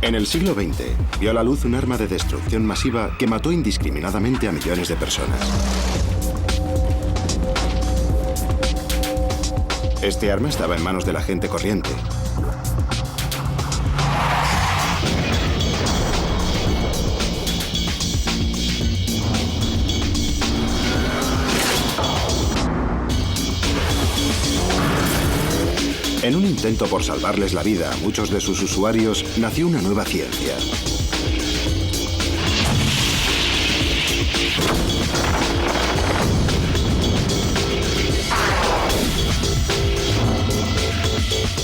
En el siglo XX, vio la luz un arma de destrucción masiva que mató indiscriminadamente a millones de personas. Este arma estaba en manos de la gente corriente. En un intento por salvarles la vida a muchos de sus usuarios, nació una nueva ciencia.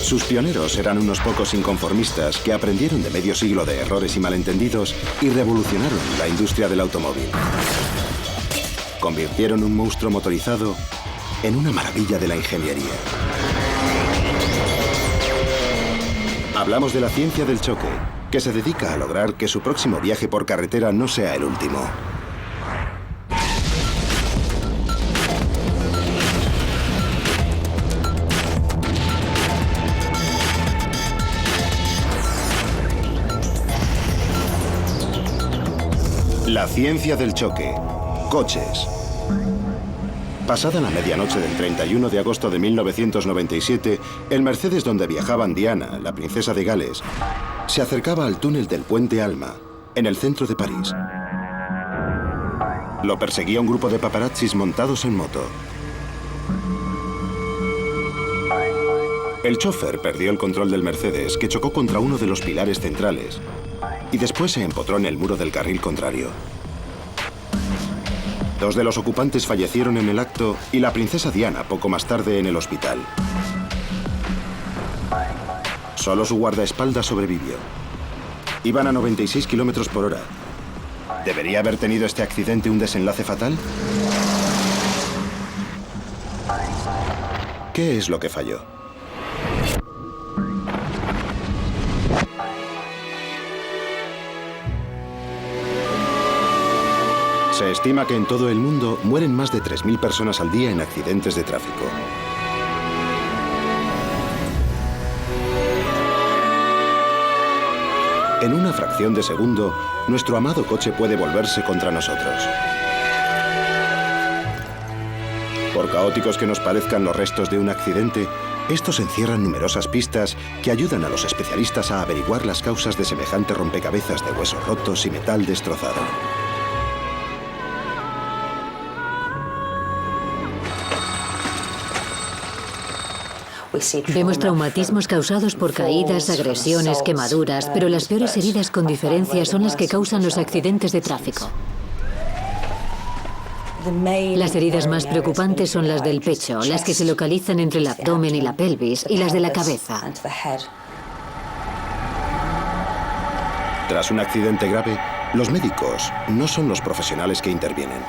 Sus pioneros eran unos pocos inconformistas que aprendieron de medio siglo de errores y malentendidos y revolucionaron la industria del automóvil. Convirtieron un monstruo motorizado en una maravilla de la ingeniería. Hablamos de la ciencia del choque, que se dedica a lograr que su próximo viaje por carretera no sea el último. La ciencia del choque. Coches. Pasada la medianoche del 31 de agosto de 1997, el Mercedes donde viajaban Diana, la princesa de Gales, se acercaba al túnel del Puente Alma, en el centro de París. Lo perseguía un grupo de paparazzis montados en moto. El chofer perdió el control del Mercedes, que chocó contra uno de los pilares centrales, y después se empotró en el muro del carril contrario. 2 de los ocupantes fallecieron en el acto y la princesa Diana poco más tarde en el hospital. Solo su guardaespaldas sobrevivió. Iban a 96 kilómetros por hora. ¿Debería haber tenido este accidente un desenlace fatal? ¿Qué es lo que falló? Se estima que en todo el mundo mueren más de 3.000 personas al día en accidentes de tráfico. En una fracción de segundo, nuestro amado coche puede volverse contra nosotros. Por caóticos que nos parezcan los restos de un accidente, estos encierran numerosas pistas que ayudan a los especialistas a averiguar las causas de semejante rompecabezas de huesos rotos y metal destrozado. Vemos traumatismos causados por caídas, agresiones, quemaduras, pero las peores heridas con diferencia son las que causan los accidentes de tráfico. Las heridas más preocupantes son las del pecho, las que se localizan entre el abdomen y la pelvis, y las de la cabeza. Tras un accidente grave, los médicos no son los profesionales que intervienen.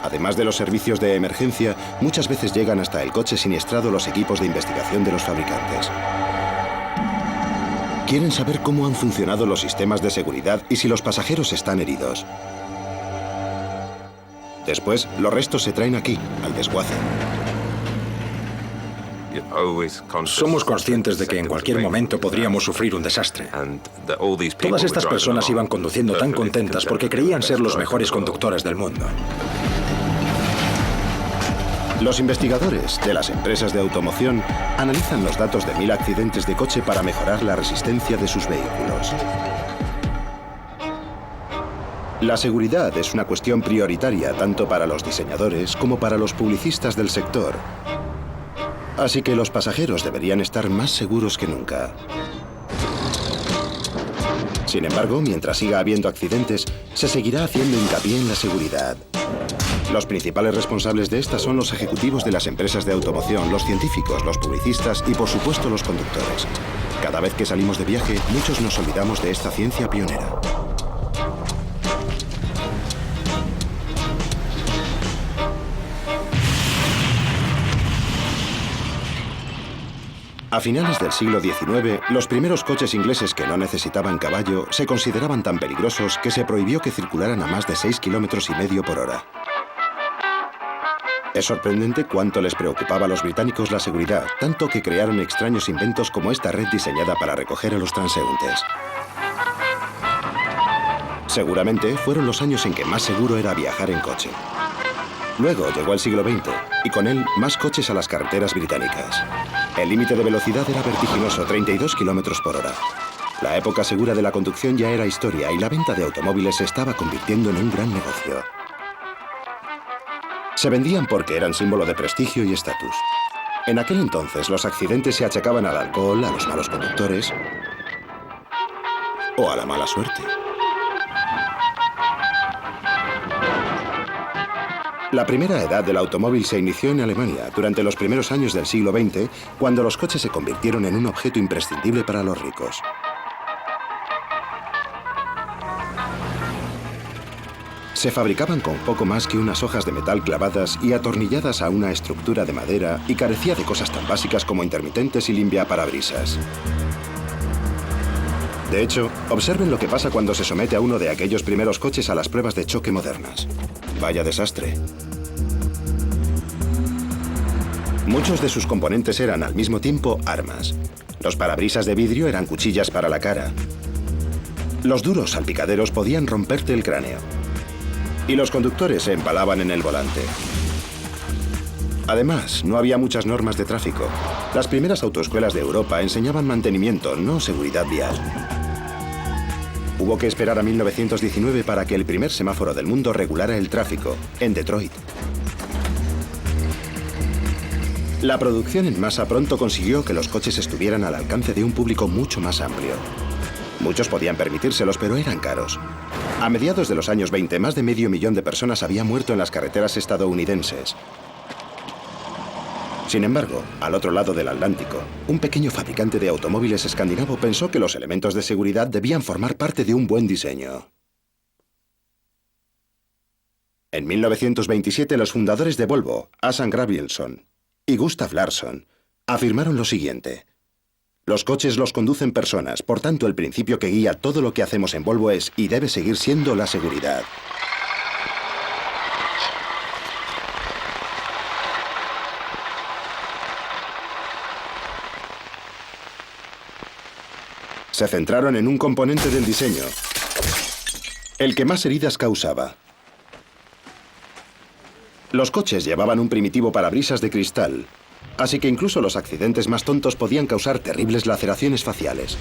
Además de los servicios de emergencia, muchas veces llegan hasta el coche siniestrado los equipos de investigación de los fabricantes. Quieren saber cómo han funcionado los sistemas de seguridad y si los pasajeros están heridos. Después, los restos se traen aquí, al desguace. Somos conscientes de que en cualquier momento podríamos sufrir un desastre. Todas estas personas iban conduciendo tan contentas porque creían ser los mejores conductores del mundo. Los investigadores de las empresas de automoción analizan los datos de 1000 accidentes de coche para mejorar la resistencia de sus vehículos. La seguridad es una cuestión prioritaria tanto para los diseñadores como para los publicistas del sector. Así que los pasajeros deberían estar más seguros que nunca. Sin embargo, mientras siga habiendo accidentes, se seguirá haciendo hincapié en la seguridad. Los principales responsables de esta son los ejecutivos de las empresas de automoción, los científicos, los publicistas y, por supuesto, los conductores. Cada vez que salimos de viaje, muchos nos olvidamos de esta ciencia pionera. A finales del siglo XIX, los primeros coches ingleses que no necesitaban caballo se consideraban tan peligrosos que se prohibió que circularan a más de 6,5 kilómetros por hora. Es sorprendente cuánto les preocupaba a los británicos la seguridad, tanto que crearon extraños inventos como esta red diseñada para recoger a los transeúntes. Seguramente fueron los años en que más seguro era viajar en coche. Luego llegó el siglo XX, y con él más coches a las carreteras británicas. El límite de velocidad era vertiginoso, 32 kilómetros por hora. La época segura de la conducción ya era historia y la venta de automóviles se estaba convirtiendo en un gran negocio. Se vendían porque eran símbolo de prestigio y estatus. En aquel entonces, los accidentes se achacaban al alcohol, a los malos conductores o a la mala suerte. La primera edad del automóvil se inició en Alemania durante los primeros años del siglo XX, cuando los coches se convirtieron en un objeto imprescindible para los ricos. Se fabricaban con poco más que unas hojas de metal clavadas y atornilladas a una estructura de madera y carecía de cosas tan básicas como intermitentes y limpiaparabrisas. De hecho, observen lo que pasa cuando se somete a uno de aquellos primeros coches a las pruebas de choque modernas. Vaya desastre. Muchos de sus componentes eran al mismo tiempo armas. Los parabrisas de vidrio eran cuchillas para la cara. Los duros salpicaderos podían romperte el cráneo. Y los conductores se empalaban en el volante. Además, no había muchas normas de tráfico. Las primeras autoescuelas de Europa enseñaban mantenimiento, no seguridad vial. Hubo que esperar a 1919 para que el primer semáforo del mundo regulara el tráfico, en Detroit. La producción en masa pronto consiguió que los coches estuvieran al alcance de un público mucho más amplio. Muchos podían permitírselos, pero eran caros. A mediados de los años 20, más de 500.000 de personas habían muerto en las carreteras estadounidenses. Sin embargo, al otro lado del Atlántico, un pequeño fabricante de automóviles escandinavo pensó que los elementos de seguridad debían formar parte de un buen diseño. En 1927, los fundadores de Volvo, Assa Gabrielsson y Gustav Larsson, afirmaron lo siguiente: los coches los conducen personas, por tanto el principio que guía todo lo que hacemos en Volvo es y debe seguir siendo la seguridad. Se centraron en un componente del diseño, el que más heridas causaba. Los coches llevaban un primitivo parabrisas de cristal, así que incluso los accidentes más tontos podían causar terribles laceraciones faciales.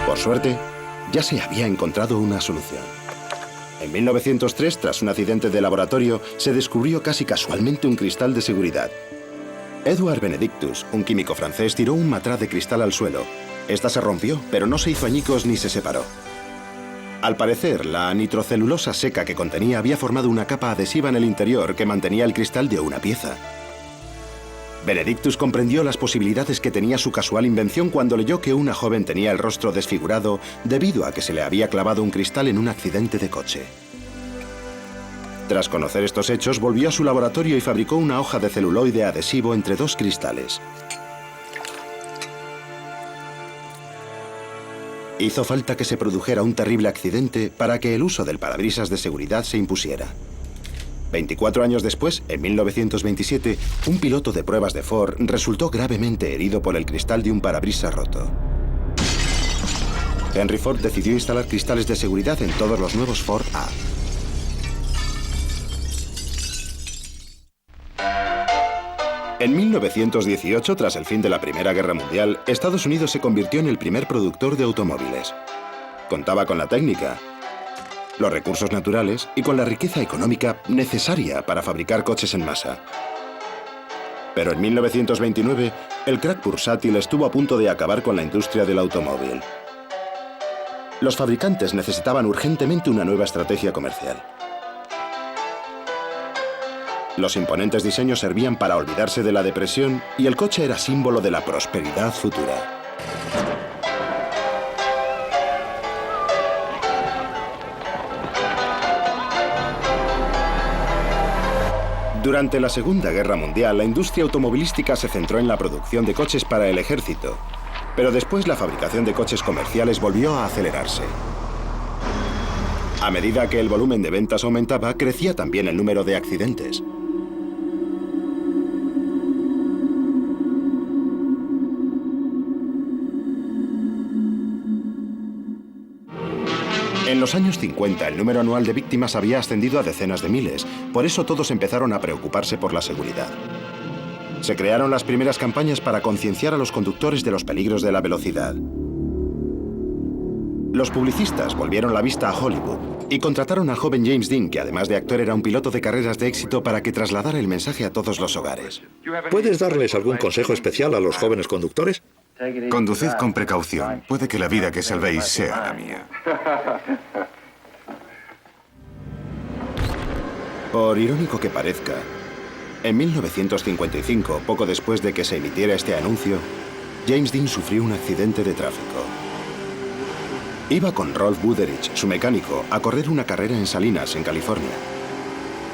Por suerte, ya se había encontrado una solución. En 1903, tras un accidente de laboratorio, se descubrió casi casualmente un cristal de seguridad. Edward Benedictus, un químico francés, tiró un matraz de cristal al suelo. Esta se rompió, pero no se hizo añicos ni se separó. Al parecer, la nitrocelulosa seca que contenía había formado una capa adhesiva en el interior que mantenía el cristal de una pieza. Benedictus comprendió las posibilidades que tenía su casual invención cuando leyó que una joven tenía el rostro desfigurado debido a que se le había clavado un cristal en un accidente de coche. Tras conocer estos hechos, volvió a su laboratorio y fabricó una hoja de celuloide adhesivo entre dos cristales. Hizo falta que se produjera un terrible accidente para que el uso del parabrisas de seguridad se impusiera. 24 años después, en 1927, un piloto de pruebas de Ford resultó gravemente herido por el cristal de un parabrisas roto. Henry Ford decidió instalar cristales de seguridad en todos los nuevos Ford A. En 1918, tras el fin de la Primera Guerra Mundial, Estados Unidos se convirtió en el primer productor de automóviles. Contaba con la técnica, los recursos naturales y con la riqueza económica necesaria para fabricar coches en masa. Pero en 1929, el crack bursátil estuvo a punto de acabar con la industria del automóvil. Los fabricantes necesitaban urgentemente una nueva estrategia comercial. Los imponentes diseños servían para olvidarse de la depresión y el coche era símbolo de la prosperidad futura. Durante la Segunda Guerra Mundial, la industria automovilística se centró en la producción de coches para el ejército, pero después la fabricación de coches comerciales volvió a acelerarse. A medida que el volumen de ventas aumentaba, crecía también el número de accidentes. En los años 50, el número anual de víctimas había ascendido a decenas de miles. Por eso todos empezaron a preocuparse por la seguridad. Se crearon las primeras campañas para concienciar a los conductores de los peligros de la velocidad. Los publicistas volvieron la vista a Hollywood y contrataron al joven James Dean, que además de actor era un piloto de carreras de éxito, para que trasladara el mensaje a todos los hogares. ¿Puedes darles algún consejo especial a los jóvenes conductores? Conducid con precaución. Puede que la vida que salvéis sea la mía. Por irónico que parezca, en 1955, poco después de que se emitiera este anuncio, James Dean sufrió un accidente de tráfico. Iba con Rolf Buderich, su mecánico, a correr una carrera en Salinas, en California.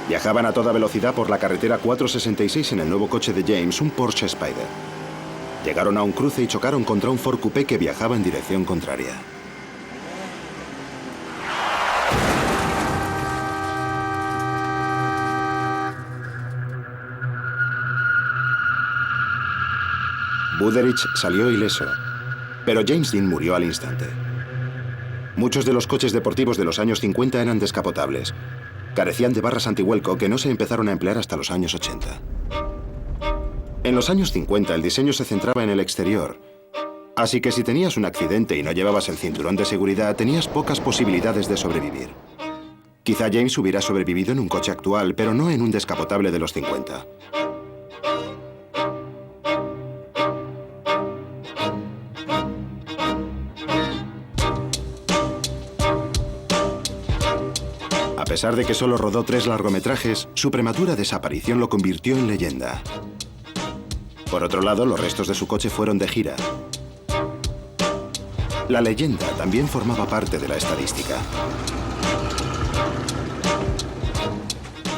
Viajaban a toda velocidad por la carretera 466 en el nuevo coche de James, un Porsche Spyder. Llegaron a un cruce y chocaron contra un Ford Coupé que viajaba en dirección contraria. Buderich salió ileso, pero James Dean murió al instante. Muchos de los coches deportivos de los años 50 eran descapotables. Carecían de barras antivuelco que no se empezaron a emplear hasta los años 80. En los años 50 el diseño se centraba en el exterior, así que si tenías un accidente y no llevabas el cinturón de seguridad, tenías pocas posibilidades de sobrevivir. Quizá James hubiera sobrevivido en un coche actual, pero no en un descapotable de los 50. A pesar de que solo rodó 3 largometrajes, su prematura desaparición lo convirtió en leyenda. Por otro lado, los restos de su coche fueron de gira. La leyenda también formaba parte de la estadística.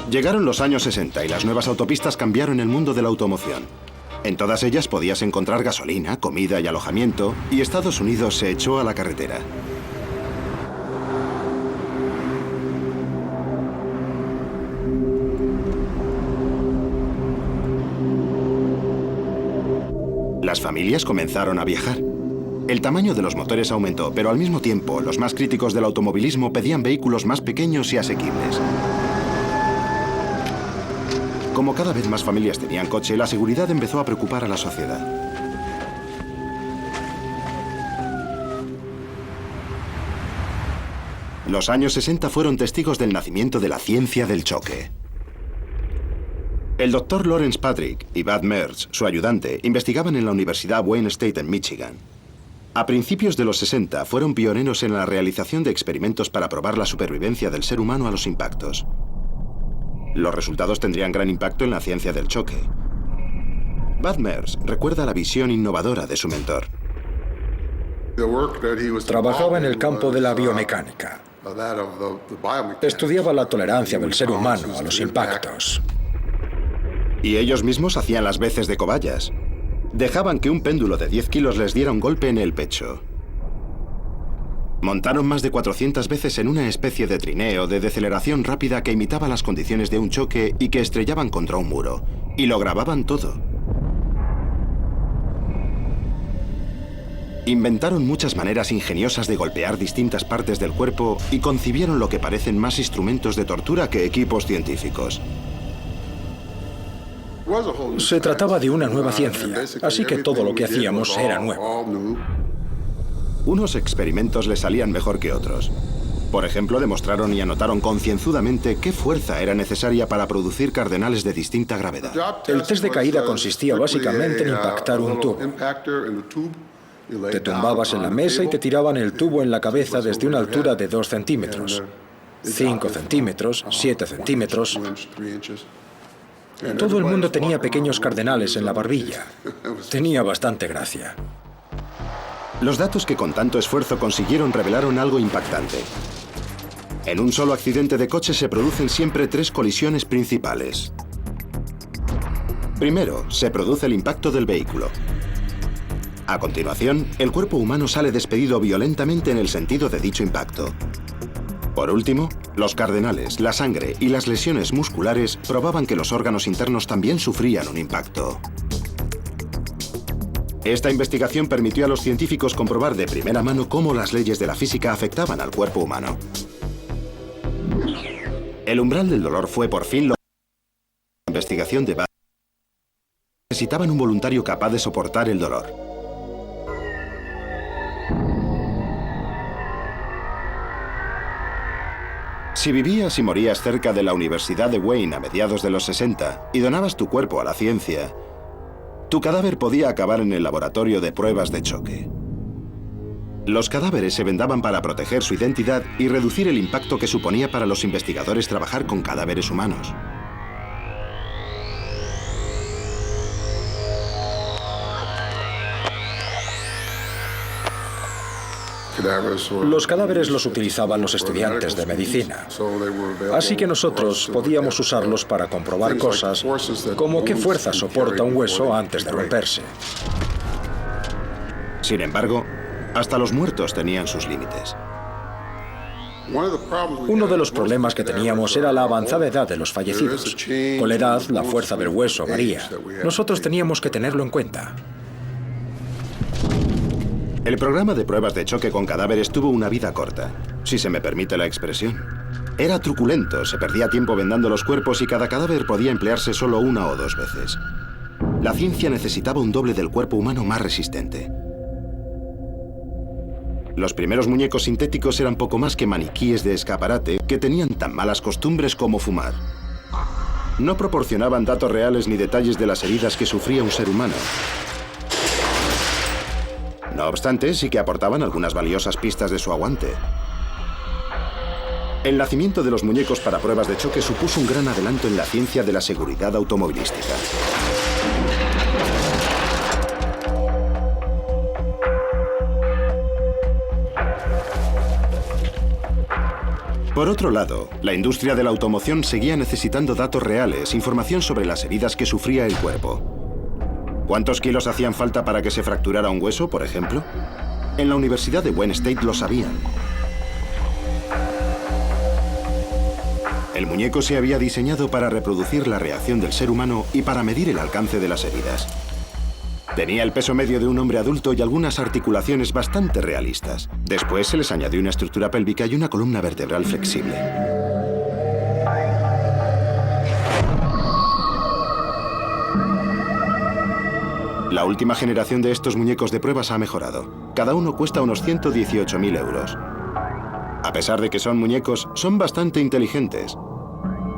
Llegaron los años 60 y las nuevas autopistas cambiaron el mundo de la automoción. En todas ellas podías encontrar gasolina, comida y alojamiento, y Estados Unidos se echó a la carretera. Las familias comenzaron a viajar. El tamaño de los motores aumentó, pero al mismo tiempo, los más críticos del automovilismo pedían vehículos más pequeños y asequibles. Como cada vez más familias tenían coche, la seguridad empezó a preocupar a la sociedad. Los años 60 fueron testigos del nacimiento de la ciencia del choque. El doctor Lawrence Patrick y Bud Mertz, su ayudante, investigaban en la Universidad Wayne State en Michigan. A principios de los 60 fueron pioneros en la realización de experimentos para probar la supervivencia del ser humano a los impactos. Los resultados tendrían gran impacto en la ciencia del choque. Bud Mertz recuerda la visión innovadora de su mentor. Trabajaba en el campo de la biomecánica. Estudiaba la tolerancia del ser humano a los impactos. Y ellos mismos hacían las veces de cobayas. Dejaban que un péndulo de 10 kilos les diera un golpe en el pecho. Montaron más de 400 veces en una especie de trineo de deceleración rápida que imitaba las condiciones de un choque y que estrellaban contra un muro. Y lo grababan todo. Inventaron muchas maneras ingeniosas de golpear distintas partes del cuerpo y concibieron lo que parecen más instrumentos de tortura que equipos científicos. Se trataba de una nueva ciencia, así que todo lo que hacíamos era nuevo. Unos experimentos les salían mejor que otros. Por ejemplo, demostraron y anotaron concienzudamente qué fuerza era necesaria para producir cardenales de distinta gravedad. El test de caída consistía básicamente en impactar un tubo. Te tumbabas en la mesa y te tiraban el tubo en la cabeza desde una altura de 2 centímetros, 5 centímetros, 7 centímetros. Todo el mundo tenía pequeños cardenales en la barbilla. Tenía bastante gracia. Los datos que con tanto esfuerzo consiguieron revelaron algo impactante. En un solo accidente de coche se producen siempre 3 colisiones principales. Primero, se produce el impacto del vehículo. A continuación, el cuerpo humano sale despedido violentamente en el sentido de dicho impacto. Por último, los cardenales, la sangre y las lesiones musculares probaban que los órganos internos también sufrían un impacto. Esta investigación permitió a los científicos comprobar de primera mano cómo las leyes de la física afectaban al cuerpo humano. El umbral del dolor fue por fin la investigación de base. Necesitaban un voluntario capaz de soportar el dolor. Si vivías y morías cerca de la Universidad de Wayne a mediados de los 60 y donabas tu cuerpo a la ciencia, tu cadáver podía acabar en el laboratorio de pruebas de choque. Los cadáveres se vendaban para proteger su identidad y reducir el impacto que suponía para los investigadores trabajar con cadáveres humanos. Los cadáveres los utilizaban los estudiantes de medicina, así que nosotros podíamos usarlos para comprobar cosas como qué fuerza soporta un hueso antes de romperse. Sin embargo, hasta los muertos tenían sus límites. Uno de los problemas que teníamos era la avanzada edad de los fallecidos. Con la edad, la fuerza del hueso varía. Nosotros teníamos que tenerlo en cuenta. El programa de pruebas de choque con cadáveres tuvo una vida corta, si se me permite la expresión. Era truculento, se perdía tiempo vendando los cuerpos y cada cadáver podía emplearse solo 1 o 2 veces. La ciencia necesitaba un doble del cuerpo humano más resistente. Los primeros muñecos sintéticos eran poco más que maniquíes de escaparate que tenían tan malas costumbres como fumar. No proporcionaban datos reales ni detalles de las heridas que sufría un ser humano. No obstante, sí que aportaban algunas valiosas pistas de su aguante. El nacimiento de los muñecos para pruebas de choque supuso un gran adelanto en la ciencia de la seguridad automovilística. Por otro lado, la industria de la automoción seguía necesitando datos reales, información sobre las heridas que sufría el cuerpo. ¿Cuántos kilos hacían falta para que se fracturara un hueso, por ejemplo? En la Universidad de Wayne State lo sabían. El muñeco se había diseñado para reproducir la reacción del ser humano y para medir el alcance de las heridas. Tenía el peso medio de un hombre adulto y algunas articulaciones bastante realistas. Después se les añadió una estructura pélvica y una columna vertebral flexible. La última generación de estos muñecos de pruebas ha mejorado. Cada uno cuesta unos 118.000 euros. A pesar de que son muñecos, son bastante inteligentes.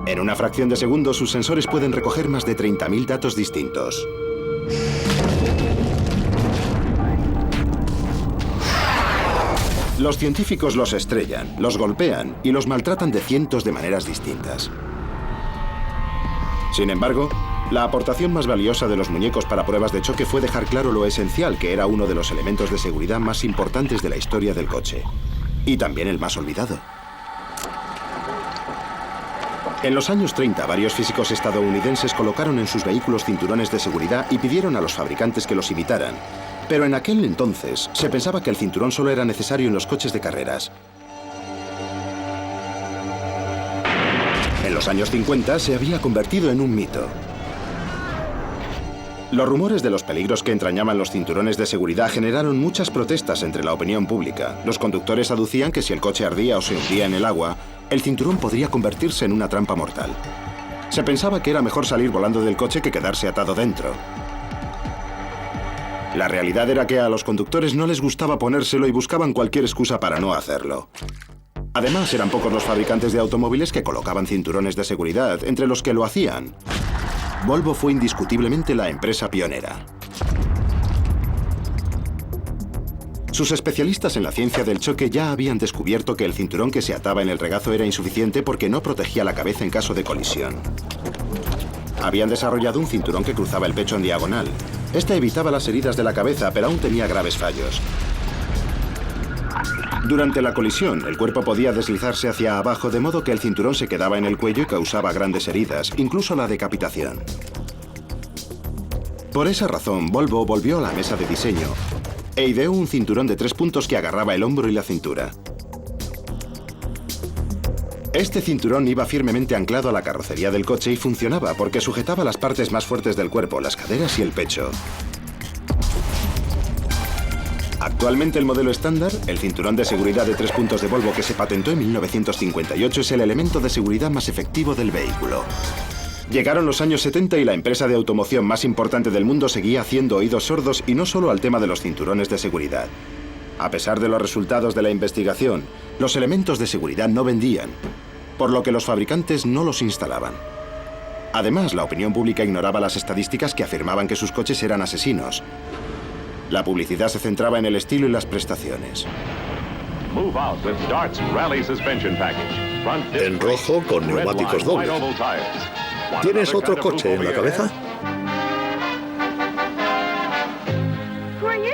En una fracción de segundo, sus sensores pueden recoger más de 30.000 datos distintos. Los científicos los estrellan, los golpean y los maltratan de cientos de maneras distintas. Sin embargo, la aportación más valiosa de los muñecos para pruebas de choque fue dejar claro lo esencial que era uno de los elementos de seguridad más importantes de la historia del coche. Y también el más olvidado. En los años 30, varios físicos estadounidenses colocaron en sus vehículos cinturones de seguridad y pidieron a los fabricantes que los imitaran. Pero en aquel entonces se pensaba que el cinturón solo era necesario en los coches de carreras. En los años 50 se había convertido en un mito. Los rumores de los peligros que entrañaban los cinturones de seguridad generaron muchas protestas entre la opinión pública. Los conductores aducían que si el coche ardía o se hundía en el agua, el cinturón podría convertirse en una trampa mortal. Se pensaba que era mejor salir volando del coche que quedarse atado dentro. La realidad era que a los conductores no les gustaba ponérselo y buscaban cualquier excusa para no hacerlo. Además, eran pocos los fabricantes de automóviles que colocaban cinturones de seguridad, entre los que lo hacían. Volvo fue indiscutiblemente la empresa pionera. Sus especialistas en la ciencia del choque ya habían descubierto que el cinturón que se ataba en el regazo era insuficiente porque no protegía la cabeza en caso de colisión. Habían desarrollado un cinturón que cruzaba el pecho en diagonal. Este evitaba las heridas de la cabeza, pero aún tenía graves fallos. Durante la colisión, el cuerpo podía deslizarse hacia abajo de modo que el cinturón se quedaba en el cuello y causaba grandes heridas, incluso la decapitación. Por esa razón, Volvo volvió a la mesa de diseño e ideó un cinturón de 3 puntos que agarraba el hombro y la cintura. Este cinturón iba firmemente anclado a la carrocería del coche y funcionaba porque sujetaba las partes más fuertes del cuerpo, las caderas y el pecho. Actualmente el modelo estándar, el cinturón de seguridad de 3 puntos de Volvo que se patentó en 1958, es el elemento de seguridad más efectivo del vehículo. Llegaron los años 70 y la empresa de automoción más importante del mundo seguía haciendo oídos sordos y no solo al tema de los cinturones de seguridad. A pesar de los resultados de la investigación, los elementos de seguridad no vendían, por lo que los fabricantes no los instalaban. Además, la opinión pública ignoraba las estadísticas que afirmaban que sus coches eran asesinos. La publicidad se centraba en el estilo y las prestaciones. En rojo con neumáticos dobles. ¿Tienes otro coche en la cabeza?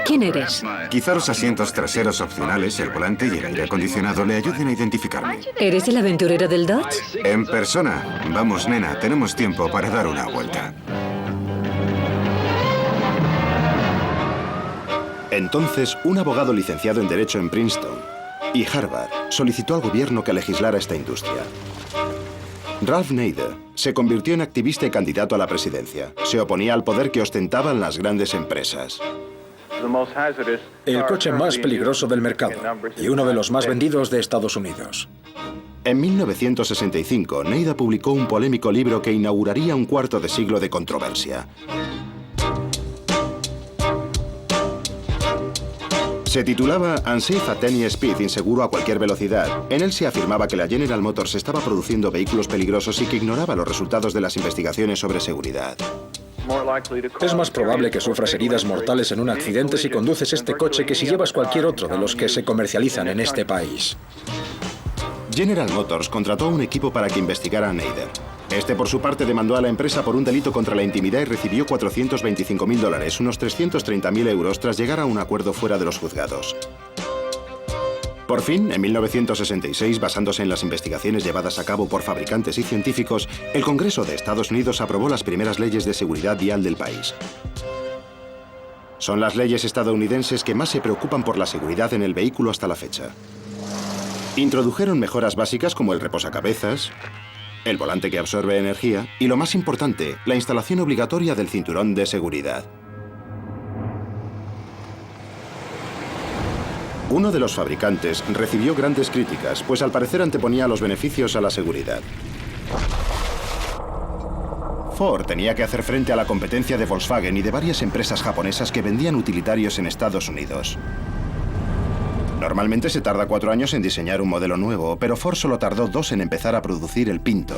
¿Quién eres? Quizá los asientos traseros opcionales, el volante y el aire acondicionado le ayuden a identificarme. ¿Eres el aventurero del Dodge? En persona. Vamos, nena, tenemos tiempo para dar una vuelta. Entonces, un abogado licenciado en Derecho en Princeton y Harvard solicitó al gobierno que legislara esta industria. Ralph Nader se convirtió en activista y candidato a la presidencia. Se oponía al poder que ostentaban las grandes empresas. El coche más peligroso del mercado y uno de los más vendidos de Estados Unidos. En 1965, Nader publicó un polémico libro que inauguraría un cuarto de siglo de controversia. Se titulaba Unsafe at Any Speed, inseguro a cualquier velocidad. En él se afirmaba que la General Motors estaba produciendo vehículos peligrosos y que ignoraba los resultados de las investigaciones sobre seguridad. Es más probable que sufras heridas mortales en un accidente si conduces este coche que si llevas cualquier otro de los que se comercializan en este país. General Motors contrató a un equipo para que investigara a Nader. Este, por su parte, demandó a la empresa por un delito contra la intimidad y recibió $425.000, unos 330.000 euros, tras llegar a un acuerdo fuera de los juzgados. Por fin, en 1966, basándose en las investigaciones llevadas a cabo por fabricantes y científicos, el Congreso de Estados Unidos aprobó las primeras leyes de seguridad vial del país. Son las leyes estadounidenses que más se preocupan por la seguridad en el vehículo hasta la fecha. Introdujeron mejoras básicas como el reposacabezas, el volante que absorbe energía y, lo más importante, la instalación obligatoria del cinturón de seguridad. Uno de los fabricantes recibió grandes críticas, pues al parecer anteponía los beneficios a la seguridad. Ford tenía que hacer frente a la competencia de Volkswagen y de varias empresas japonesas que vendían utilitarios en Estados Unidos. Normalmente se tarda 4 años en diseñar un modelo nuevo, pero Ford solo tardó 2 en empezar a producir el Pinto.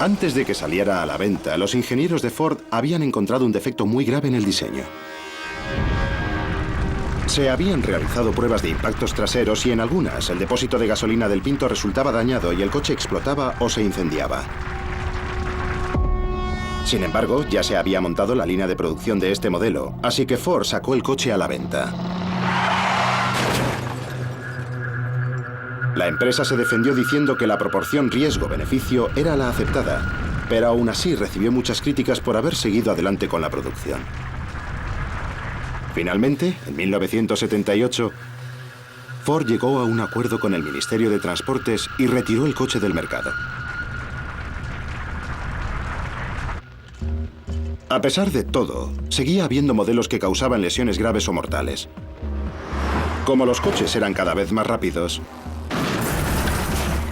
Antes de que saliera a la venta, los ingenieros de Ford habían encontrado un defecto muy grave en el diseño. Se habían realizado pruebas de impactos traseros y en algunas el depósito de gasolina del Pinto resultaba dañado y el coche explotaba o se incendiaba. Sin embargo, ya se había montado la línea de producción de este modelo, así que Ford sacó el coche a la venta. La empresa se defendió diciendo que la proporción riesgo-beneficio era la aceptada, pero aún así recibió muchas críticas por haber seguido adelante con la producción. Finalmente, en 1978, Ford llegó a un acuerdo con el Ministerio de Transportes y retiró el coche del mercado. A pesar de todo, seguía habiendo modelos que causaban lesiones graves o mortales. Como los coches eran cada vez más rápidos,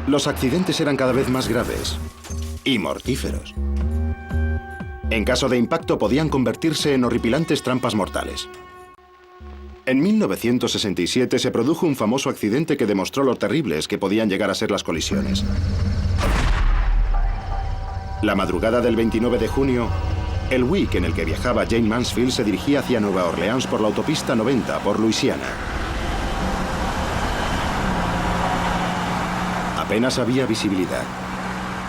los accidentes eran cada vez más graves y mortíferos. En caso de impacto podían convertirse en horripilantes trampas mortales. En 1967 se produjo un famoso accidente que demostró lo terribles que podían llegar a ser las colisiones. La madrugada del 29 de junio, el Buick en el que viajaba Jane Mansfield se dirigía hacia Nueva Orleans por la autopista 90 por Luisiana. Apenas había visibilidad.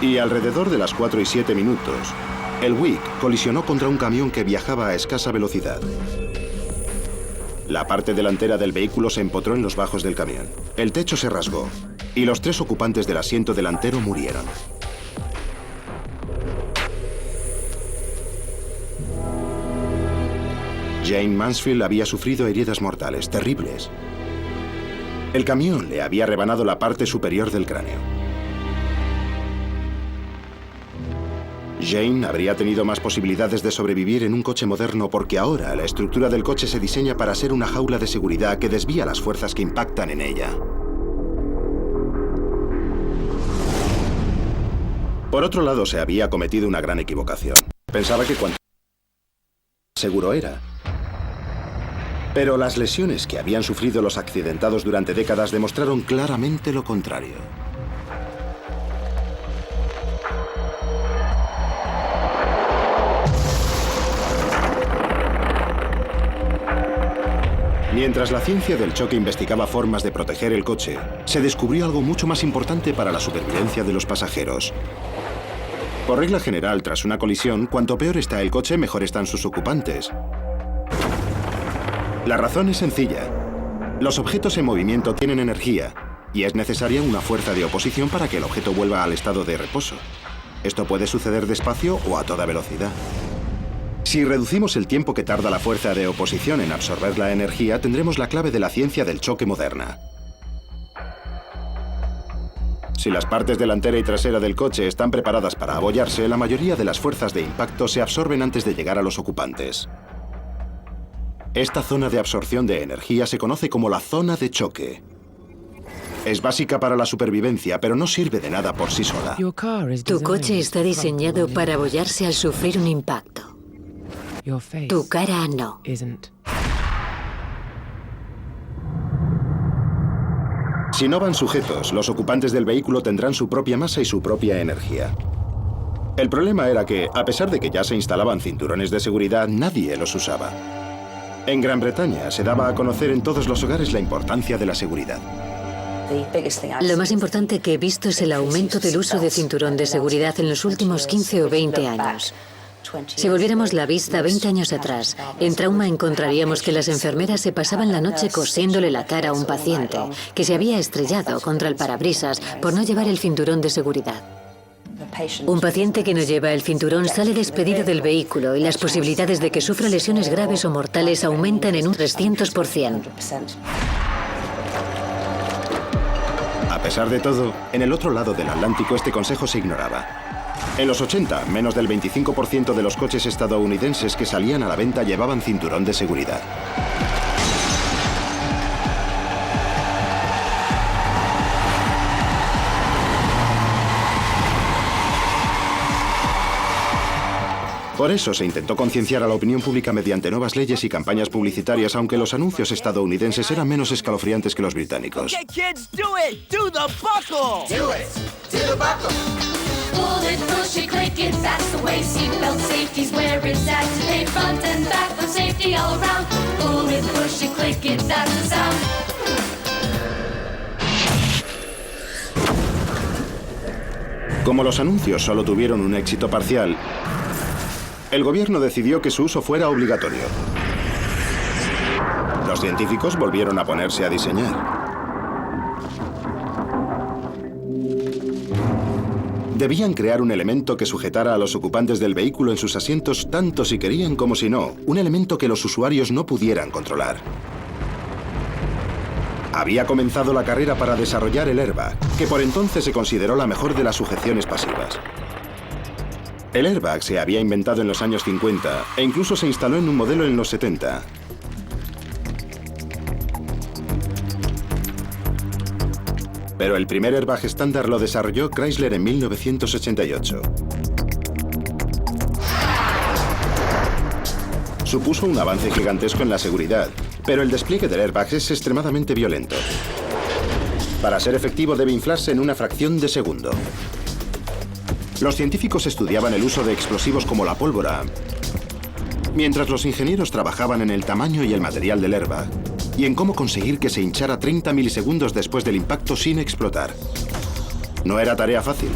Y alrededor de las 4:07, el Buick colisionó contra un camión que viajaba a escasa velocidad. La parte delantera del vehículo se empotró en los bajos del camión. El techo se rasgó y los 3 ocupantes del asiento delantero murieron. Jane Mansfield había sufrido heridas mortales terribles. El camión le había rebanado la parte superior del cráneo. Jane habría tenido más posibilidades de sobrevivir en un coche moderno porque ahora la estructura del coche se diseña para ser una jaula de seguridad que desvía las fuerzas que impactan en ella. Por otro lado, se había cometido una gran equivocación. Pensaba que cuanto más seguro era. Pero las lesiones que habían sufrido los accidentados durante décadas demostraron claramente lo contrario. Mientras la ciencia del choque investigaba formas de proteger el coche, se descubrió algo mucho más importante para la supervivencia de los pasajeros. Por regla general, tras una colisión, cuanto peor está el coche, mejor están sus ocupantes. La razón es sencilla. Los objetos en movimiento tienen energía y es necesaria una fuerza de oposición para que el objeto vuelva al estado de reposo. Esto puede suceder despacio o a toda velocidad. Si reducimos el tiempo que tarda la fuerza de oposición en absorber la energía, tendremos la clave de la ciencia del choque moderna. Si las partes delantera y trasera del coche están preparadas para abollarse, la mayoría de las fuerzas de impacto se absorben antes de llegar a los ocupantes. Esta zona de absorción de energía se conoce como la zona de choque. Es básica para la supervivencia, pero no sirve de nada por sí sola. Tu coche está diseñado para abollarse al sufrir un impacto. Tu cara no. Si no van sujetos, los ocupantes del vehículo tendrán su propia masa y su propia energía. El problema era que, a pesar de que ya se instalaban cinturones de seguridad, nadie los usaba. En Gran Bretaña se daba a conocer en todos los hogares la importancia de la seguridad. Lo más importante que he visto es el aumento del uso de cinturón de seguridad en los últimos 15 o 20 años. Si volviéramos la vista 20 años atrás, en trauma encontraríamos que las enfermeras se pasaban la noche cosiéndole la cara a un paciente que se había estrellado contra el parabrisas por no llevar el cinturón de seguridad. Un paciente que no lleva el cinturón sale despedido del vehículo y las posibilidades de que sufra lesiones graves o mortales aumentan en un 300%. A pesar de todo, en el otro lado del Atlántico este consejo se ignoraba. En los 80, menos del 25% de los coches estadounidenses que salían a la venta llevaban cinturón de seguridad. Por eso se intentó concienciar a la opinión pública mediante nuevas leyes y campañas publicitarias, aunque los anuncios estadounidenses eran menos escalofriantes que los británicos. Como los anuncios solo tuvieron un éxito parcial, el gobierno decidió que su uso fuera obligatorio. Los científicos volvieron a ponerse a diseñar. Debían crear un elemento que sujetara a los ocupantes del vehículo en sus asientos tanto si querían como si no, un elemento que los usuarios no pudieran controlar. Había comenzado la carrera para desarrollar el airbag, que por entonces se consideró la mejor de las sujeciones pasivas. El airbag se había inventado en los años 50 e incluso se instaló en un modelo en los 70. Pero el primer airbag estándar lo desarrolló Chrysler en 1988. Supuso un avance gigantesco en la seguridad, pero el despliegue del airbag es extremadamente violento. Para ser efectivo debe inflarse en una fracción de segundo. Los científicos estudiaban el uso de explosivos como la pólvora, mientras los ingenieros trabajaban en el tamaño y el material del airbag y en cómo conseguir que se hinchara 30 milisegundos después del impacto sin explotar. No era tarea fácil.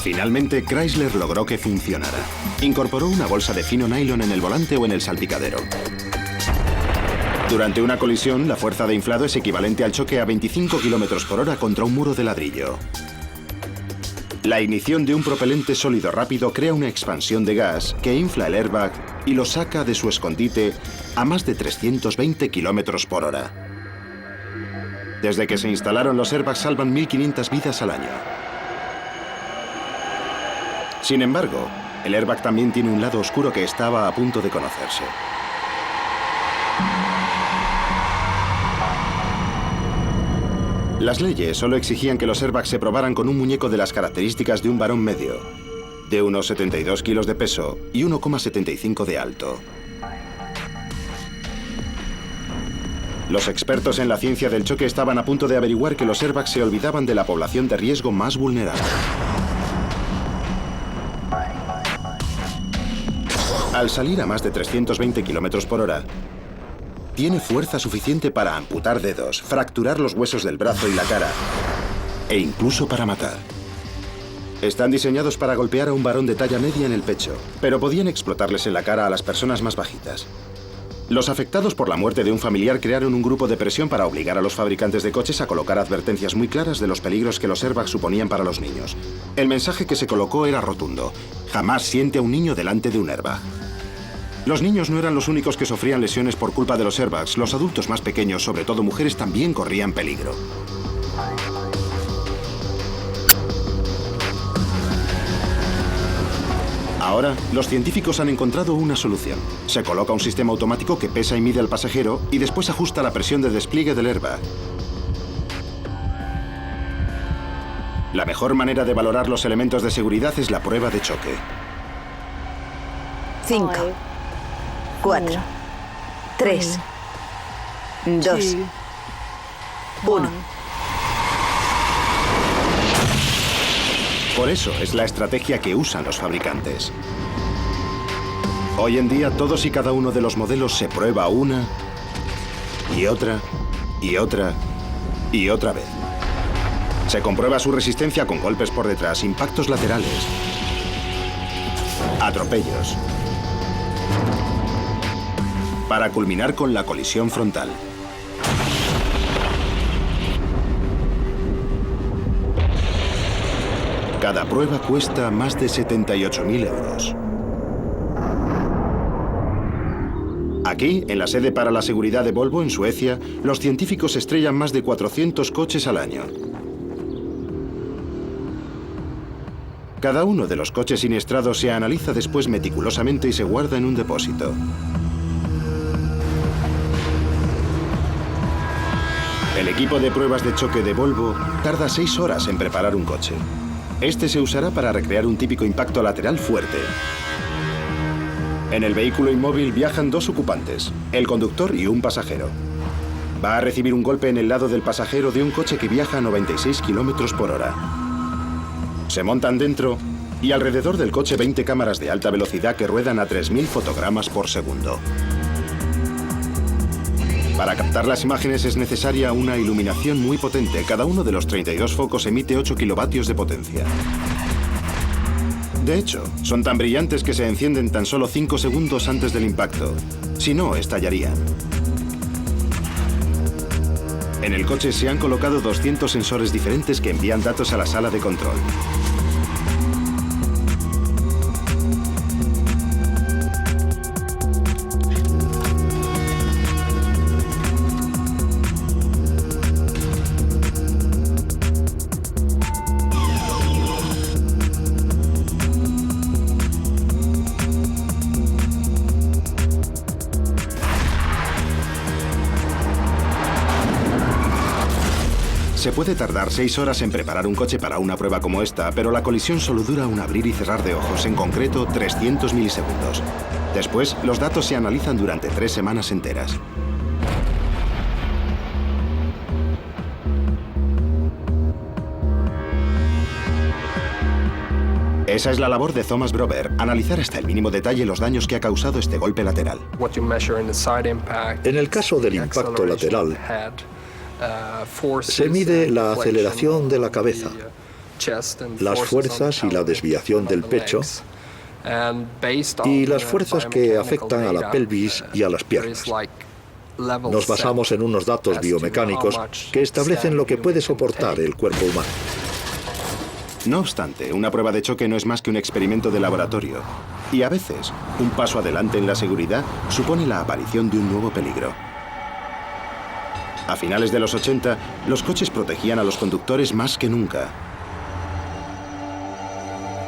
Finalmente, Chrysler logró que funcionara. Incorporó una bolsa de fino nylon en el volante o en el salpicadero. Durante una colisión, la fuerza de inflado es equivalente al choque a 25 km/h contra un muro de ladrillo. La ignición de un propelente sólido rápido crea una expansión de gas que infla el airbag y lo saca de su escondite a más de 320 kilómetros por hora. Desde que se instalaron, los airbags salvan 1.500 vidas al año. Sin embargo, el airbag también tiene un lado oscuro que estaba a punto de conocerse. Las leyes solo exigían que los airbags se probaran con un muñeco de las características de un varón medio, de unos 72 kilos de peso y 1,75 de alto. Los expertos en la ciencia del choque estaban a punto de averiguar que los airbags se olvidaban de la población de riesgo más vulnerable. Al salir a más de 320 kilómetros por hora, tiene fuerza suficiente para amputar dedos, fracturar los huesos del brazo y la cara, e incluso para matar. Están diseñados para golpear a un varón de talla media en el pecho, pero podían explotarles en la cara a las personas más bajitas. Los afectados por la muerte de un familiar crearon un grupo de presión para obligar a los fabricantes de coches a colocar advertencias muy claras de los peligros que los airbags suponían para los niños. El mensaje que se colocó era rotundo: jamás siente a un niño delante de un airbag. Los niños no eran los únicos que sufrían lesiones por culpa de los airbags. Los adultos más pequeños, sobre todo mujeres, también corrían peligro. Ahora, los científicos han encontrado una solución. Se coloca un sistema automático que pesa y mide al pasajero y después ajusta la presión de despliegue del airbag. La mejor manera de valorar los elementos de seguridad es la prueba de choque. 5, 4, 3, 2, 1. Por eso es la estrategia que usan los fabricantes. Hoy en día, todos y cada uno de los modelos se prueba una y otra y otra y otra vez. Se comprueba su resistencia con golpes por detrás, impactos laterales, atropellos, para culminar con la colisión frontal. Cada prueba cuesta más de 78.000 euros. Aquí, en la sede para la seguridad de Volvo, en Suecia, los científicos estrellan más de 400 coches al año. Cada uno de los coches siniestrados se analiza después meticulosamente y se guarda en un depósito. El equipo de pruebas de choque de Volvo tarda 6 horas en preparar un coche. Este se usará para recrear un típico impacto lateral fuerte. En el vehículo inmóvil viajan 2 ocupantes, el conductor y un pasajero. Va a recibir un golpe en el lado del pasajero de un coche que viaja a 96 kilómetros por hora. Se montan dentro y alrededor del coche 20 cámaras de alta velocidad que ruedan a 3.000 fotogramas por segundo. Para captar las imágenes es necesaria una iluminación muy potente. Cada uno de los 32 focos emite 8 kilovatios de potencia. De hecho, son tan brillantes que se encienden tan solo 5 segundos antes del impacto. Si no, estallarían. En el coche se han colocado 200 sensores diferentes que envían datos a la sala de control. Se puede tardar 6 horas en preparar un coche para una prueba como esta, pero la colisión solo dura un abrir y cerrar de ojos, en concreto 300 milisegundos. Después, los datos se analizan durante 3 semanas enteras. Esa es la labor de Thomas Brover, analizar hasta el mínimo detalle los daños que ha causado este golpe lateral. En el caso del impacto lateral, se mide la aceleración de la cabeza, las fuerzas y la desviación del pecho y las fuerzas que afectan a la pelvis y a las piernas. Nos basamos en unos datos biomecánicos que establecen lo que puede soportar el cuerpo humano. No obstante, una prueba de choque no es más que un experimento de laboratorio. Y a veces, un paso adelante en la seguridad supone la aparición de un nuevo peligro. A finales de los 80, los coches protegían a los conductores más que nunca.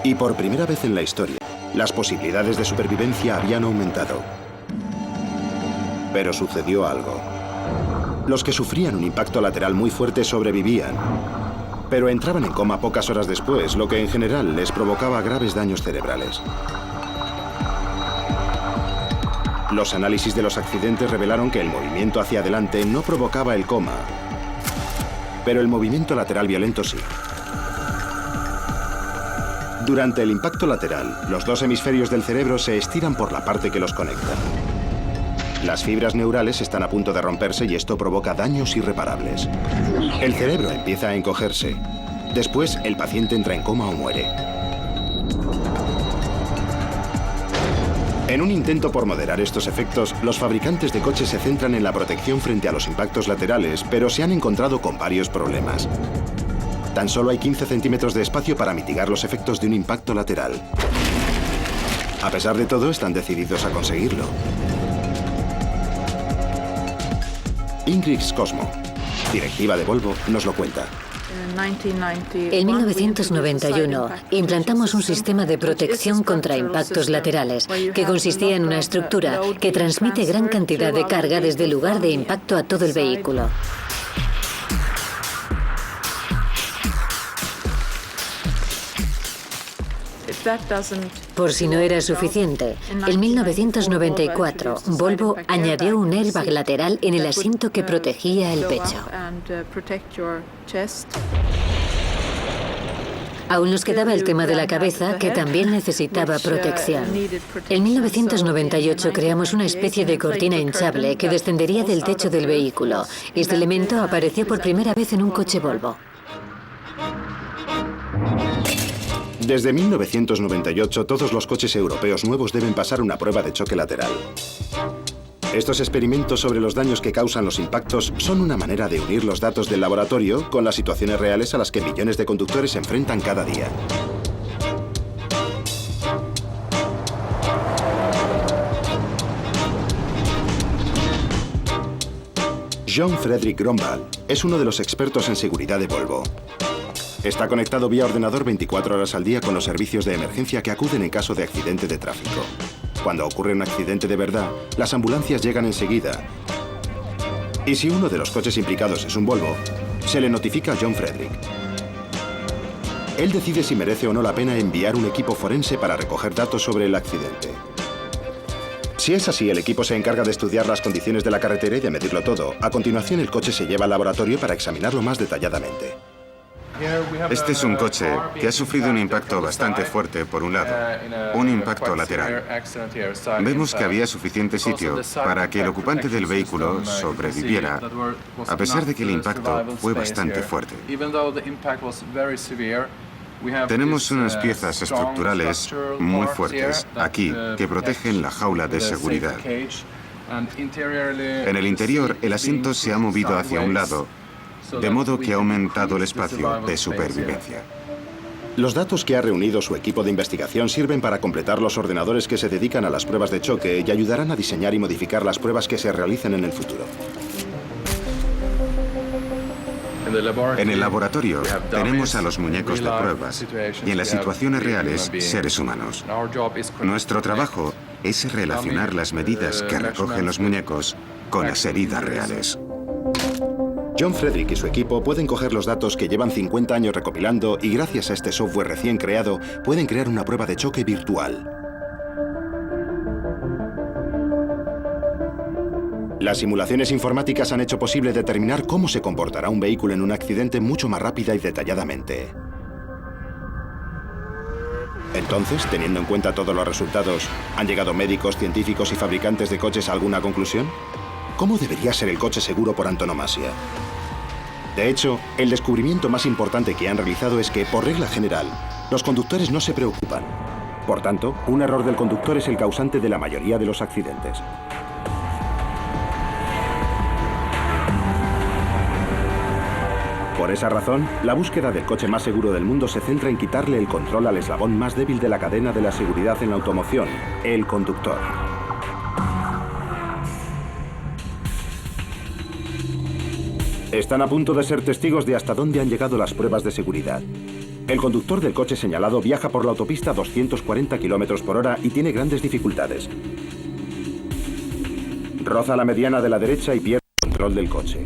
Y por primera vez en la historia, las posibilidades de supervivencia habían aumentado. Pero sucedió algo. Los que sufrían un impacto lateral muy fuerte sobrevivían, pero entraban en coma pocas horas después, lo que en general les provocaba graves daños cerebrales. Los análisis de los accidentes revelaron que el movimiento hacia adelante no provocaba el coma, pero el movimiento lateral violento sí. Durante el impacto lateral, los dos hemisferios del cerebro se estiran por la parte que los conecta. Las fibras neurales están a punto de romperse y esto provoca daños irreparables. El cerebro empieza a encogerse. Después, el paciente entra en coma o muere. En un intento por moderar estos efectos, los fabricantes de coches se centran en la protección frente a los impactos laterales, pero se han encontrado con varios problemas. Tan solo hay 15 centímetros de espacio para mitigar los efectos de un impacto lateral. A pesar de todo, están decididos a conseguirlo. Ingrid Cosmo, directiva de Volvo, nos lo cuenta. En 1991 implantamos un sistema de protección contra impactos laterales que consistía en una estructura que transmite gran cantidad de carga desde el lugar de impacto a todo el vehículo. Por si no era suficiente, en 1994 Volvo añadió un airbag lateral en el asiento que protegía el pecho. Aún nos quedaba el tema de la cabeza, que también necesitaba protección. En 1998 creamos una especie de cortina hinchable que descendería del techo del vehículo. Este elemento apareció por primera vez en un coche Volvo. Desde 1998, todos los coches europeos nuevos deben pasar una prueba de choque lateral. Estos experimentos sobre los daños que causan los impactos son una manera de unir los datos del laboratorio con las situaciones reales a las que millones de conductores se enfrentan cada día. John Frederick Gromval es uno de los expertos en seguridad de Volvo. Está conectado vía ordenador 24 horas al día con los servicios de emergencia que acuden en caso de accidente de tráfico. Cuando ocurre un accidente de verdad, las ambulancias llegan enseguida. Y si uno de los coches implicados es un Volvo, se le notifica a John Frederick. Él decide si merece o no la pena enviar un equipo forense para recoger datos sobre el accidente. Si es así, el equipo se encarga de estudiar las condiciones de la carretera y de medirlo todo. A continuación, el coche se lleva al laboratorio para examinarlo más detalladamente. Este es un coche que ha sufrido un impacto bastante fuerte por un lado, un impacto lateral. Vemos que había suficiente sitio para que el ocupante del vehículo sobreviviera, a pesar de que el impacto fue bastante fuerte. Tenemos unas piezas estructurales muy fuertes aquí que protegen la jaula de seguridad. En el interior, el asiento se ha movido hacia un lado, de modo que ha aumentado el espacio de supervivencia. Los datos que ha reunido su equipo de investigación sirven para completar los ordenadores que se dedican a las pruebas de choque y ayudarán a diseñar y modificar las pruebas que se realicen en el futuro. En el laboratorio tenemos a los muñecos de pruebas y en las situaciones reales seres humanos. Nuestro trabajo es relacionar las medidas que recogen los muñecos con las heridas reales. John Frederick y su equipo pueden coger los datos que llevan 50 años recopilando y gracias a este software recién creado pueden crear una prueba de choque virtual. Las simulaciones informáticas han hecho posible determinar cómo se comportará un vehículo en un accidente mucho más rápida y detalladamente. Entonces, teniendo en cuenta todos los resultados, ¿han llegado médicos, científicos y fabricantes de coches a alguna conclusión? ¿Cómo debería ser el coche seguro por antonomasia? De hecho, el descubrimiento más importante que han realizado es que, por regla general, los conductores no se preocupan. Por tanto, un error del conductor es el causante de la mayoría de los accidentes. Por esa razón, la búsqueda del coche más seguro del mundo se centra en quitarle el control al eslabón más débil de la cadena de la seguridad en la automoción, el conductor. Están a punto de ser testigos de hasta dónde han llegado las pruebas de seguridad. El conductor del coche señalado viaja por la autopista a 240 km por hora y tiene grandes dificultades. Roza la mediana de la derecha y pierde el control del coche.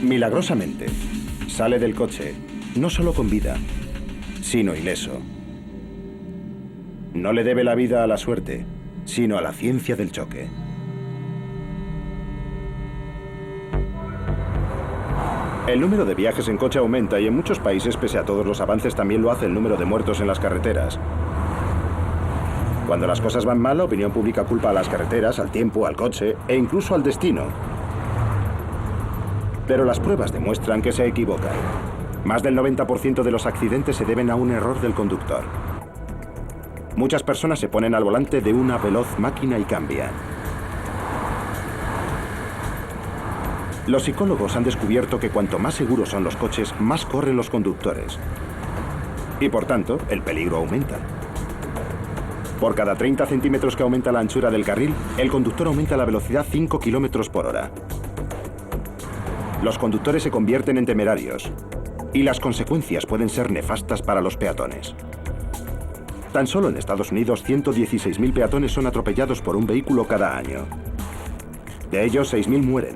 Milagrosamente, sale del coche, no solo con vida, sino ileso. No le debe la vida a la suerte, sino a la ciencia del choque. El número de viajes en coche aumenta y en muchos países, pese a todos los avances, también lo hace el número de muertos en las carreteras. Cuando las cosas van mal, la opinión pública culpa a las carreteras, al tiempo, al coche e incluso al destino. Pero las pruebas demuestran que se equivocan. Más del 90% de los accidentes se deben a un error del conductor. Muchas personas se ponen al volante de una veloz máquina y cambian. Los psicólogos han descubierto que cuanto más seguros son los coches, más corren los conductores. Y por tanto, el peligro aumenta. Por cada 30 centímetros que aumenta la anchura del carril, el conductor aumenta la velocidad 5 km por hora. Los conductores se convierten en temerarios y las consecuencias pueden ser nefastas para los peatones. Tan solo en Estados Unidos, 116.000 peatones son atropellados por un vehículo cada año. De ellos, 6.000 mueren.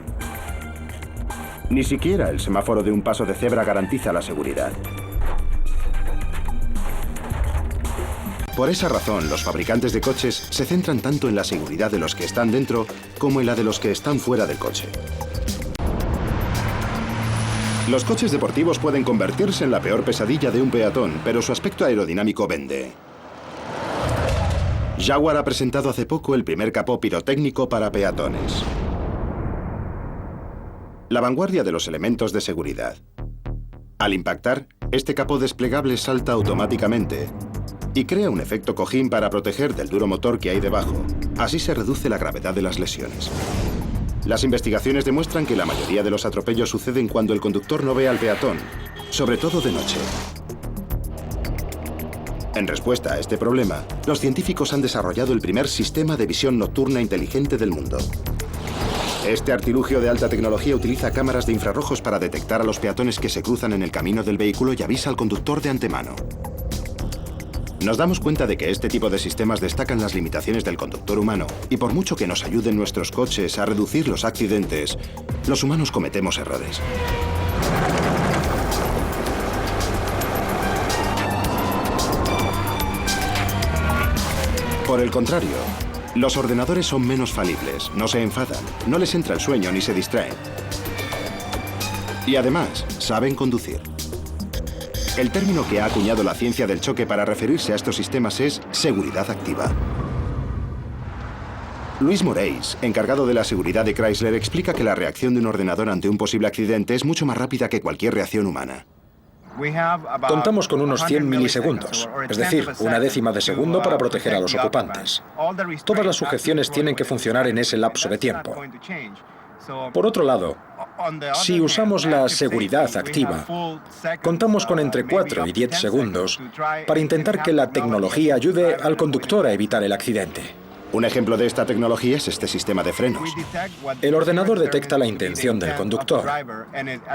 Ni siquiera el semáforo de un paso de cebra garantiza la seguridad. Por esa razón, los fabricantes de coches se centran tanto en la seguridad de los que están dentro como en la de los que están fuera del coche. Los coches deportivos pueden convertirse en la peor pesadilla de un peatón, pero su aspecto aerodinámico vende. Jaguar ha presentado hace poco el primer capó pirotécnico para peatones. La vanguardia de los elementos de seguridad. Al impactar, este capó desplegable salta automáticamente y crea un efecto cojín para proteger del duro motor que hay debajo. Así se reduce la gravedad de las lesiones. Las investigaciones demuestran que la mayoría de los atropellos suceden cuando el conductor no ve al peatón, sobre todo de noche. En respuesta a este problema, los científicos han desarrollado el primer sistema de visión nocturna inteligente del mundo. Este artilugio de alta tecnología utiliza cámaras de infrarrojos para detectar a los peatones que se cruzan en el camino del vehículo y avisa al conductor de antemano. Nos damos cuenta de que este tipo de sistemas destacan las limitaciones del conductor humano y por mucho que nos ayuden nuestros coches a reducir los accidentes, los humanos cometemos errores. Por el contrario, los ordenadores son menos falibles, no se enfadan, no les entra el sueño ni se distraen. Y además, saben conducir. El término que ha acuñado la ciencia del choque para referirse a estos sistemas es seguridad activa. Luis Moreis, encargado de la seguridad de Chrysler, explica que la reacción de un ordenador ante un posible accidente es mucho más rápida que cualquier reacción humana. Contamos con unos 100 milisegundos, es decir, una décima de segundo para proteger a los ocupantes. Todas las sujeciones tienen que funcionar en ese lapso de tiempo. Por otro lado, si usamos la seguridad activa, contamos con entre 4 y 10 segundos para intentar que la tecnología ayude al conductor a evitar el accidente. Un ejemplo de esta tecnología es este sistema de frenos. El ordenador detecta la intención del conductor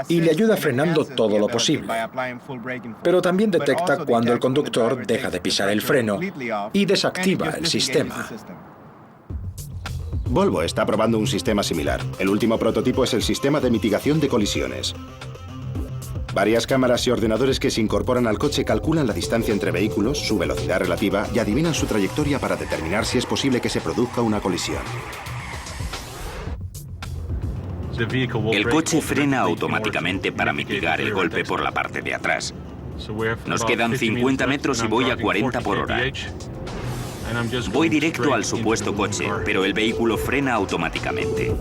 y le ayuda frenando todo lo posible. Pero también detecta cuando el conductor deja de pisar el freno y desactiva el sistema. Volvo está probando un sistema similar. El último prototipo es el sistema de mitigación de colisiones. Varias cámaras y ordenadores que se incorporan al coche calculan la distancia entre vehículos, su velocidad relativa y adivinan su trayectoria para determinar si es posible que se produzca una colisión. El coche frena automáticamente para mitigar el golpe por la parte de atrás. Nos quedan 50 metros y voy a 40 por hora. Voy directo al supuesto coche, pero el vehículo frena automáticamente.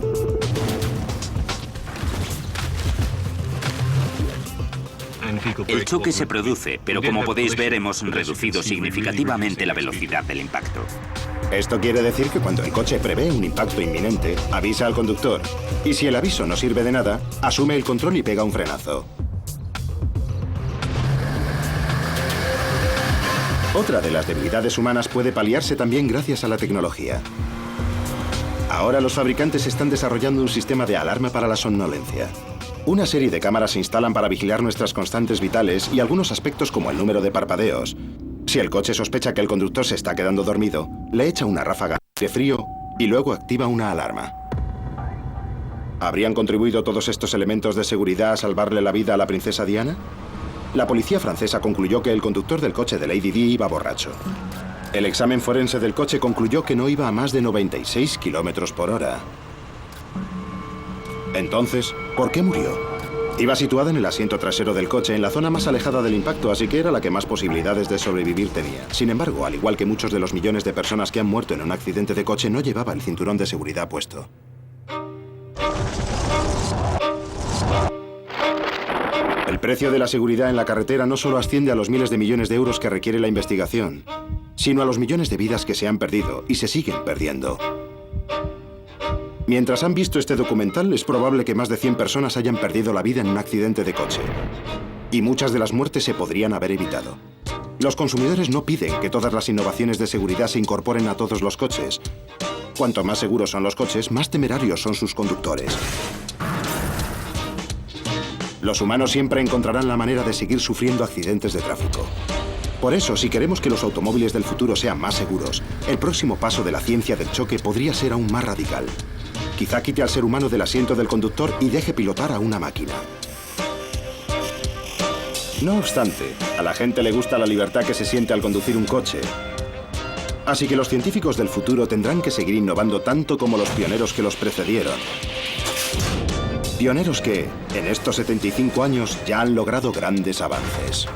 El choque se produce, pero como podéis ver, hemos reducido significativamente la velocidad del impacto. Esto quiere decir que cuando el coche prevé un impacto inminente, avisa al conductor. Y si el aviso no sirve de nada, asume el control y pega un frenazo. Otra de las debilidades humanas puede paliarse también gracias a la tecnología. Ahora los fabricantes están desarrollando un sistema de alarma para la somnolencia. Una serie de cámaras se instalan para vigilar nuestras constantes vitales y algunos aspectos como el número de parpadeos. Si el coche sospecha que el conductor se está quedando dormido, le echa una ráfaga de frío y luego activa una alarma. ¿Habrían contribuido todos estos elementos de seguridad a salvarle la vida a la princesa Diana? La policía francesa concluyó que el conductor del coche de Lady Di iba borracho. El examen forense del coche concluyó que no iba a más de 96 kilómetros por hora. Entonces, ¿por qué murió? Iba situada en el asiento trasero del coche, en la zona más alejada del impacto, así que era la que más posibilidades de sobrevivir tenía. Sin embargo, al igual que muchos de los millones de personas que han muerto en un accidente de coche, no llevaba el cinturón de seguridad puesto. El precio de la seguridad en la carretera no solo asciende a los miles de millones de euros que requiere la investigación, sino a los millones de vidas que se han perdido y se siguen perdiendo. Mientras han visto este documental, es probable que más de 100 personas hayan perdido la vida en un accidente de coche. Y muchas de las muertes se podrían haber evitado. Los consumidores no piden que todas las innovaciones de seguridad se incorporen a todos los coches. Cuanto más seguros son los coches, más temerarios son sus conductores. Los humanos siempre encontrarán la manera de seguir sufriendo accidentes de tráfico. Por eso, si queremos que los automóviles del futuro sean más seguros, el próximo paso de la ciencia del choque podría ser aún más radical. Quizá quite al ser humano del asiento del conductor y deje pilotar a una máquina. No obstante, a la gente le gusta la libertad que se siente al conducir un coche. Así que los científicos del futuro tendrán que seguir innovando tanto como los pioneros que los precedieron. Pioneros que, en estos 75 años, ya han logrado grandes avances.